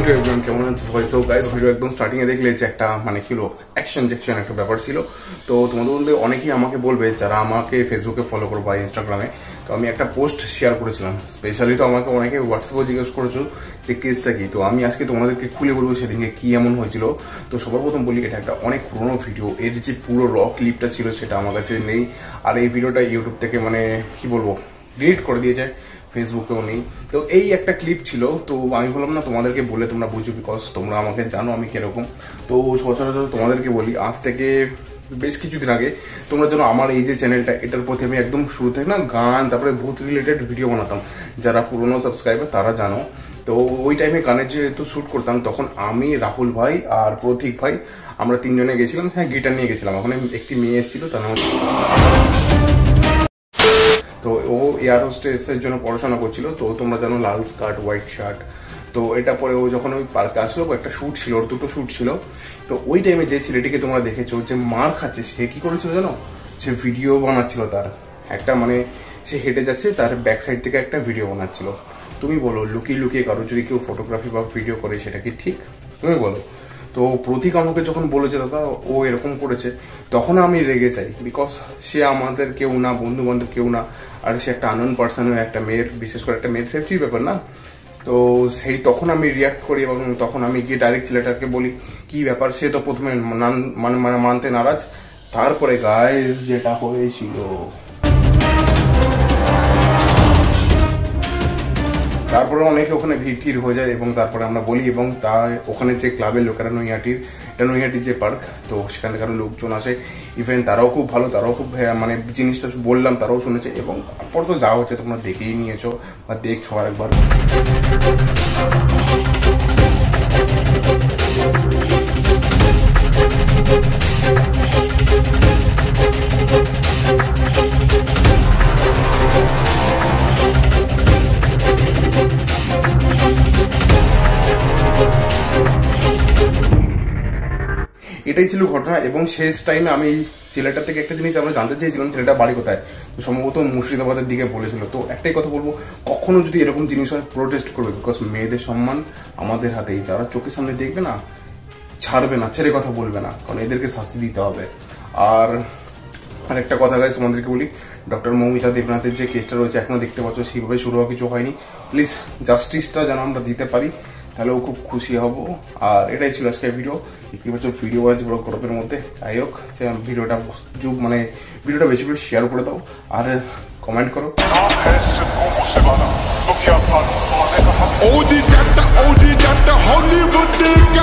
To everyone, কেমন আছো সবাই? সো গাইস, ভিডিও একদম স্টার্টিং এ দেখলে যে একটা মানে কি হলো অ্যাকশন জ্যাকশন একটা ব্যাপার ছিল। তো তোমাদের মধ্যে অনেকেই আমাকে বলবে যারা আমাকে ফেসবুকে ফলো করো বা ইনস্টাগ্রামে, তো আমি একটা পোস্ট শেয়ার করেছিলাম। স্পেশালি তো আমাকে অনেকে হোয়াটসঅ্যাপেও জিজ্ঞেস করেছো যে কেসটা কি। তো আমি আজকে তোমাদেরকে খুলে বলবো সেদিনকে কি এমন হয়েছিল। তো সবার প্রথম বলি, এটা একটা অনেক পুরোনো ভিডিও। এর যে পুরো র ক্লিপটা ছিল সেটা আমার কাছে নেই। আর এই ভিডিওটা ইউটিউব থেকে মানে কি বলবো ডিলিট করে দিয়েছে, ফেসবুকেও নেই। তো এই একটা ক্লিপ ছিল। তো আমি বললাম না তোমাদেরকে বলে তোমরা বুঝো, বিকজ তোমরা আমাকে জানো আমি কিরকম। তো সচরাচর তোমাদেরকে বলি, আজ থেকে বেশ কিছুদিন আগে তোমরা জানো আমার এই যে চ্যানেলটা, এটার প্রতি আমি একদম শুরু থেকে না গান তারপরে ভূত রিলেটেড ভিডিও বানাতাম। যারা পুরোনো সাবস্ক্রাইবার তারা জানো। তো ওই টাইমে গানের যেহেতু শ্যুট করতাম, তখন আমি, রাহুল ভাই আর প্রতীক ভাই আমরা তিনজনে গেছিলাম। হ্যাঁ, গিটার নিয়ে গেছিলাম। ওখানে একটি মেয়ে এসেছিল, তার নাম তো ও এয়ার হোস্টেসের জন্য পড়াশোনা করছিল। তো তোমরা জানো লাল স্কার্ট হোয়াইট শার্ট। তো এটা পরে ও যখন ওই পার্কে আসলো, একটা শ্যুট ছিল, ওর দুটো শ্যুট ছিল। তো ওই টাইমে যে ছেলেটিকে তোমরা দেখেছো যে মার খাচ্ছে, সে কি করেছিল জানো? সে ভিডিও বানাচ্ছিল তার একটা, মানে সে হেঁটে যাচ্ছে, তার ব্যাক সাইড থেকে একটা ভিডিও বানাচ্ছিল। তুমি বলো, লুকিয়ে লুকিয়ে কারো যদি কেউ ফটোগ্রাফি বা ভিডিও করে সেটা কি ঠিক? তুমি বলো। তো প্রতীক আমাকে যখন বলেছে দাদা ও এরকম করেছে, তখন আমি রেগে যাই, বিকজ সে আমাদের কেউ না, বন্ধু বান্ধব কেউ না। আর সে একটা আননোন পার্সন, একটা মেয়ের, বিশেষ করে একটা মেয়ের সেফটির ব্যাপার না। তো সেই তখন আমি রিয়াক্ট করি এবং তখন আমি গিয়ে ডাইরেক্ট ছেলেটাকে বলি কি ব্যাপার। সে তো প্রথমে মানতে নারাজ। তারপরে গাইস যেটা হয়েছিল, তারপরে অনেকে ওখানে ভিড় হয়ে যায় এবং তারপরে আমরা বলি, এবং তার ওখানে যে ক্লাবের লোকেরা, নৈহাটির যে পার্ক, তো সেখান থেকে আরো লোকজন আসে। ইভেন তারাও খুব ভালো, তারাও খুব মানে জিনিসটা বললাম তারাও শুনেছে। এবং তারপর তো যা হচ্ছে তোমরা দেখেই নিয়েছো বা দেখছো আরেকবার। এটাই ছিল ঘটনা। এবং শেষ টাইমে আমি ছেলেটার থেকে একটা জিনিস আমরা জানতে চেয়েছিলাম, ছেলেটা বাড়ি কোথায়। তো সম্ভবত মুর্শিদাবাদের দিকে বলেছিল। তো একটাই কথা বলবো, কখনো যদি এরকম জিনিস হয় প্রোটেস্ট করবে, বিকজ মেয়েদের সম্মান আমাদের হাতেই। যারা চোখের সামনে দেখবে না, ছাড়বে না, ছেড়ে কথা বলবে না, কারণ এদেরকে শাস্তি দিতে হবে। আর একটা কথা গাইস তোমাদেরকে বলি, ডক্টর মৌমিতা দেবনাথের যে কেসটা রয়েছে এখনো দেখতে পাচ্ছ, সেইভাবে শুরু হওয়া কিছু হয়নি। প্লিজ জাস্টিসটা যেন আমরা দিতে পারি, তাহলেও খুব খুশি হব। আর এটাই ছিল আজকের ভিডিও। দেখতে পাচ্ছ ভিডিও আছে পুরো গল্পের মধ্যে। যাই হোক, ভিডিওটা মানে ভিডিওটা বেশি করে শেয়ার করে দাও আর কমেন্ট করো।